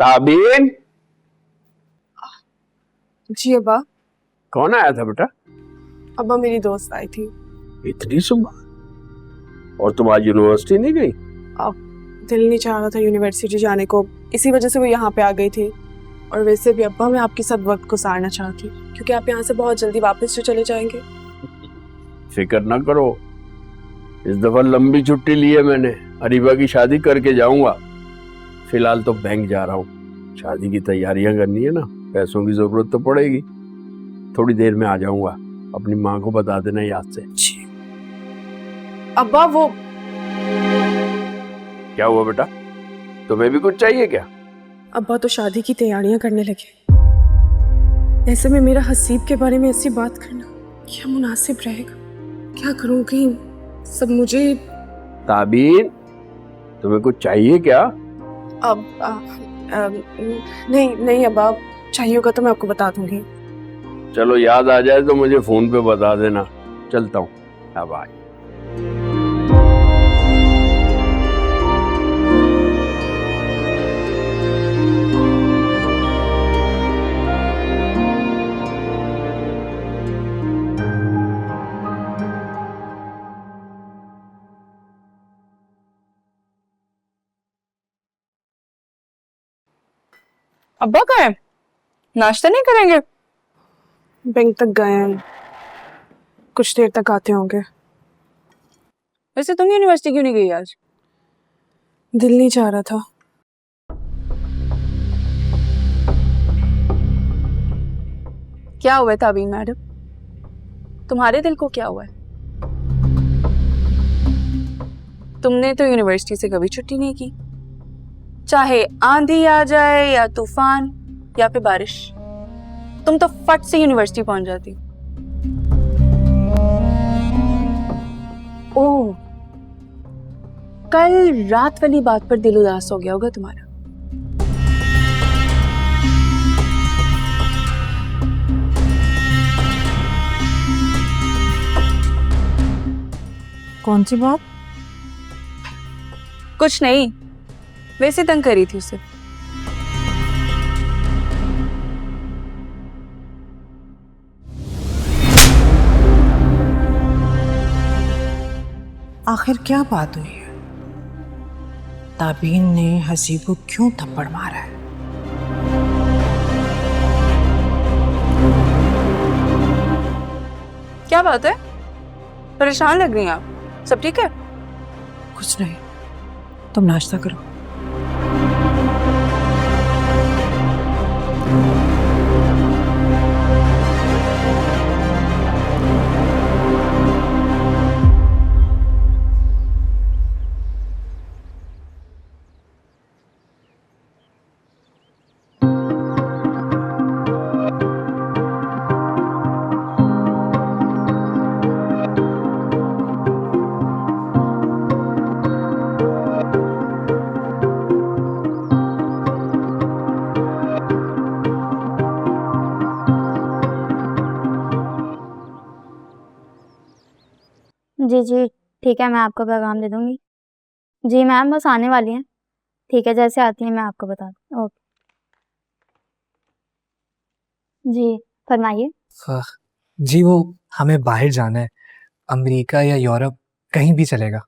ताबीन। जी अब्बा। कौन आया था बेटा? अब्बा मेरी दोस्त आई थी। इतनी सुबह? और तुम आज यूनिवर्सिटी नहीं गई? अब दिल नहीं चाह रहा था यूनिवर्सिटी जाने को, इसी वजह से वो यहाँ पे आ गई थी। और वैसे भी अब्बा मैं आपके साथ वक्त गुजारना चाहती हूँ, क्योंकि आप यहाँ से बहुत जल्दी वापस तो चले जाएंगे। फिक्र ना करो, इस दफा लंबी छुट्टी ली है मैंने। अरीबा की शादी करके जाऊंगा। फिलहाल तो बैंक जा रहा हूँ, शादी की तैयारियां करनी है ना, पैसों की जरूरत तो पड़ेगी। थोड़ी देर में आ जाऊंगा, अपनी माँ को बता देना याद से। अब्बा वो क्या हुआ बेटा, तुम्हें भी कुछ चाहिए क्या? अब्बा तो शादी की तैयारियां करने लगे, ऐसे में मेरा हसीब के बारे में ऐसी बात करना क्या मुनासिब रहेगा? क्या करूँगी, सब मुझे। ताबीन, तुम्हें कुछ चाहिए क्या? अब नहीं नहीं अब्बा, चाहिए होगा तो मैं आपको बता दूंगी। चलो याद आ जाए तो मुझे फोन पे बता देना। चलता हूँ, अब आज। अब्बा कहाँ है? नाश्ता नहीं करेंगे? बैंक तक गए हैं, कुछ देर तक आते होंगे। वैसे तुम यूनिवर्सिटी क्यों नहीं गई आज? दिल नहीं चाह रहा था। क्या हुआ है ताबीन मैडम, तुम्हारे दिल को क्या हुआ है? तुमने तो यूनिवर्सिटी से कभी छुट्टी नहीं की, चाहे आंधी आ जाए या तूफान या फिर बारिश, तुम तो फट से यूनिवर्सिटी पहुंच जाती। ओह, कल रात वाली बात पर दिल उदास हो गया होगा तुम्हारा। कौन सी बात? कुछ नहीं, वैसे तंग करी थी उसे। आखिर क्या बात हुई है? ताबीन ने हसीब को क्यों थप्पड़ मारा है? क्या बात है, परेशान लग रही हैं आप? सब ठीक है? कुछ नहीं, तुम नाश्ता करो। जी जी ठीक है, मैं आपको पैगाम दे दूंगी। जी मैम बस आने वाली हैं। ठीक है, जैसे आती हैं मैं आपको बता दूँ। ओके जी फरमाइए। जी वो हमें बाहर जाना है, अमेरिका या यूरोप, कहीं भी चलेगा।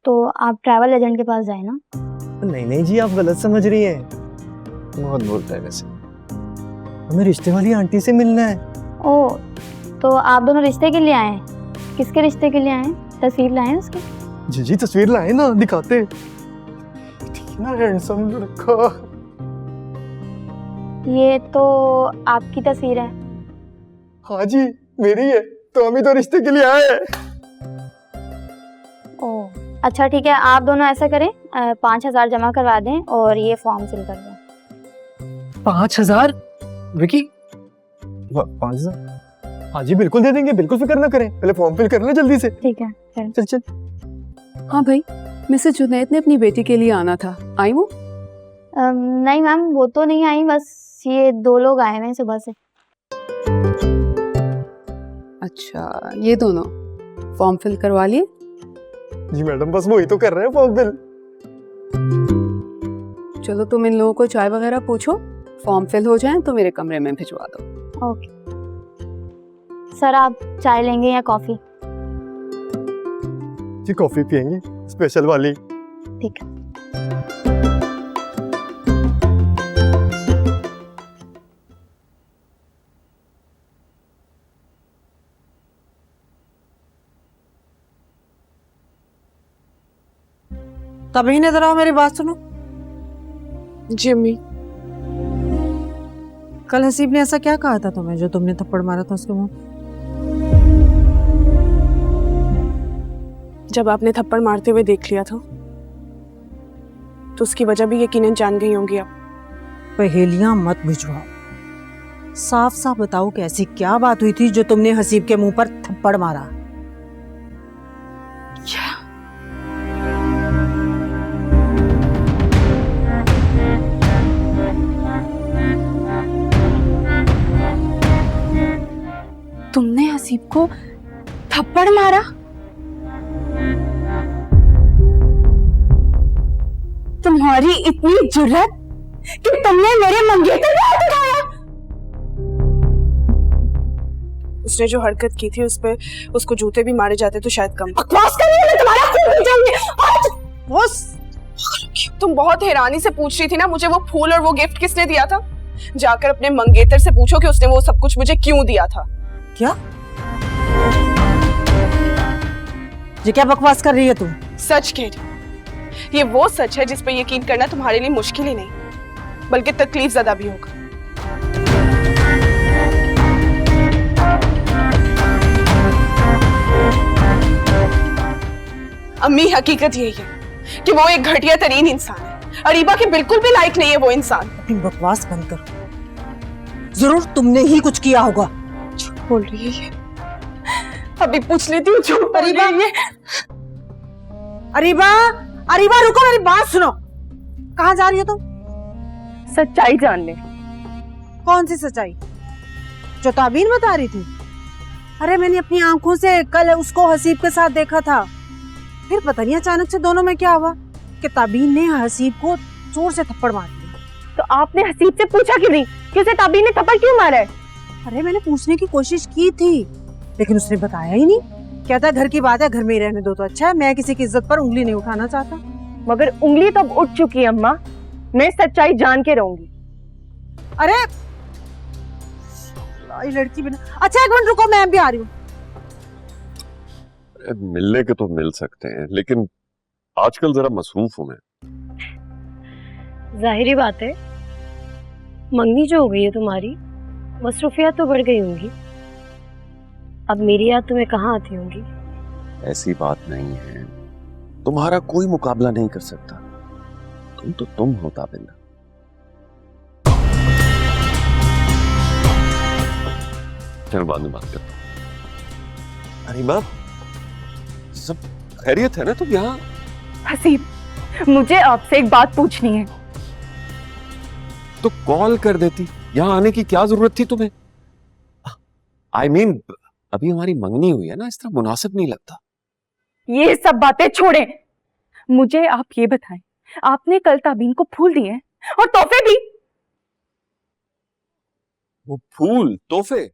तो आप ट्रैवल एजेंट के पास जाए ना। नहीं नहीं जी, आप गलत समझ रही हैं। बहुत बोलता है वैसे। हमें रिश्ते वाली आंटी से मिलना है। ओ, तो आप दोनों रिश्ते के लिए आए हैं? किसके रिश्ते के लिए आए हैं? तस्वीर लाए हैं उसकी? जी जी तस्वीर लाए ना, दिखाते। कितना हैंडसम लड़का। ये तो आपकी तस्वीर है। हाँ जी मेरी है, तो हम ही तो रिश्ते के लिए आए हैं। ओ अच्छा ठीक है, आप दोनों ऐसा करें 5,000 जमा करवा दें और ये फॉर्म फिल कर दें। 5,000? विकी 5,000? हाँ जी बिल्कुल दे देंगे, बिल्कुल फिक्र ना करें, पहले फॉर्म फिल कर लें जल्दी से। ठीक है चल चल। हाँ भाई, मिसेस जुनैद ने अपनी बेटी के लिए आना था, आई वो? नहीं मैम वो तो नहीं आई, बस ये 2 लोग आए हैं सुबह से। अच्छा, ये दोनों फॉर्म फिल करवा लिए? जी मैडम बस वही तो कर रहे हैं फॉर्म फिल। चलो तुम इन लोगों को चाय वगैरह पूछो, फॉर्म फिल हो जाए तो मेरे कमरे में भिजवा दो। ओके सर, आप चाय लेंगे या कॉफ़ी? जी कॉफी पियेंगे, स्पेशल वाली। ठीक है। तभी इधर आओ, मेरी बात सुनो। जी अम्मी। कल हसीब ने ऐसा क्या कहा था तुम्हें जो तुमने थप्पड़ मारा था उसके मुंह? जब आपने थप्पड़ मारते हुए देख लिया था तो उसकी वजह भी यकीनन जान गई होंगी आप। पहेलियां मत भिजवाओ, साफ साफ बताओ कि ऐसी क्या बात हुई थी जो तुमने हसीब के मुंह पर थप्पड़ मारा। तुमने हसीब को थप्पड़ मारा? तुम्हारी इतनी जुर्रत कि तुमने मेरे मंगेतर पे हाथ उठाया? उसने जो हरकत की थी उस पे उसको जूते भी मारे जाते तो शायद कम। बकवास कर रही हो, मैं तुम्हारा खून पी जाऊंगी आज। बॉस, तुम बहुत हैरानी से पूछ रही थी ना मुझे वो फूल और वो गिफ्ट किसने दिया था। जाकर अपने मंगेतर से पूछो कि उसने वो सब कुछ मुझे क्यों दिया था। क्या? ये क्या बकवास कर रही है तुम? सच कह रही। ये वो सच है जिस पे यकीन करना तुम्हारे लिए मुश्किल ही नहीं बल्कि तकलीफ ज़्यादा भी होगा। अम्मी, हकीकत यही है कि वो एक घटिया तरीन इंसान है। अरीबा के बिल्कुल भी लायक नहीं है वो इंसान। अपनी बकवास बंद करो, जरूर तुमने ही कुछ किया होगा। झूठ बोल रही है ये। अभी पूछ लेती हूँ झूठ बोल रही है ये। अरीबा, अरीबा रुको, मेरी बात सुनो। कहाँ जा रही हो तुम? सच्चाई जानने। कौन सी सच्चाई? जो ताबीन बता रही थी? अरे मैंने अपनी आंखों से कल उसको हसीब के साथ देखा था। फिर पता नहीं अचानक से दोनों में क्या हुआ कि ताबीन ने हसीब को जोर से थप्पड़ मार दिया। तो आपने हसीब से पूछा क्यों नहीं कि उसे ताबीन ने थप्पड़ क्यों मारा है? अरे मैंने पूछने की कोशिश की थी लेकिन उसने बताया ही नहीं। कहता घर की बात है, घर में ही रहने दो तो अच्छा है, मैं किसी की इज्जत पर उंगली नहीं उठाना चाहता। मगर उंगली तो अब उठ चुकी है अम्मा, मैं सच्चाई जान के रहूंगी। अरे ये लड़की बिना। अच्छा एक मिनट रुको, मैं भी आ रही हूँ। मिलने के तो मिल सकते हैं लेकिन आजकल जरा मसरूफ हूं मैं। जाहिर बात है, मंगनी जो हो गई है तुम्हारी, मसरूफियात तो बढ़ गई होंगी। अब मेरी याद तुम्हें कहाँ आती होंगी? ऐसी बात नहीं है, तुम्हारा कोई मुकाबला नहीं कर सकता। तुम तो तुम हो ताबिंदा। चल बाद में बात करता हूं। अरे बाप, सब खैरियत है ना तुम यहाँ? हसीब, मुझे आपसे एक बात पूछनी है। तो कॉल कर देती, यहाँ आने की क्या जरूरत थी तुम्हें? I mean, अभी हमारी मंगनी हुई है ना, इस तरह मुनासिब नहीं लगता। ये सब बातें छोड़ें, मुझे आप ये बताएं, आपने कल ताबीन को फूल दिए हैं और तोहफे भी? वो फूल तोहफे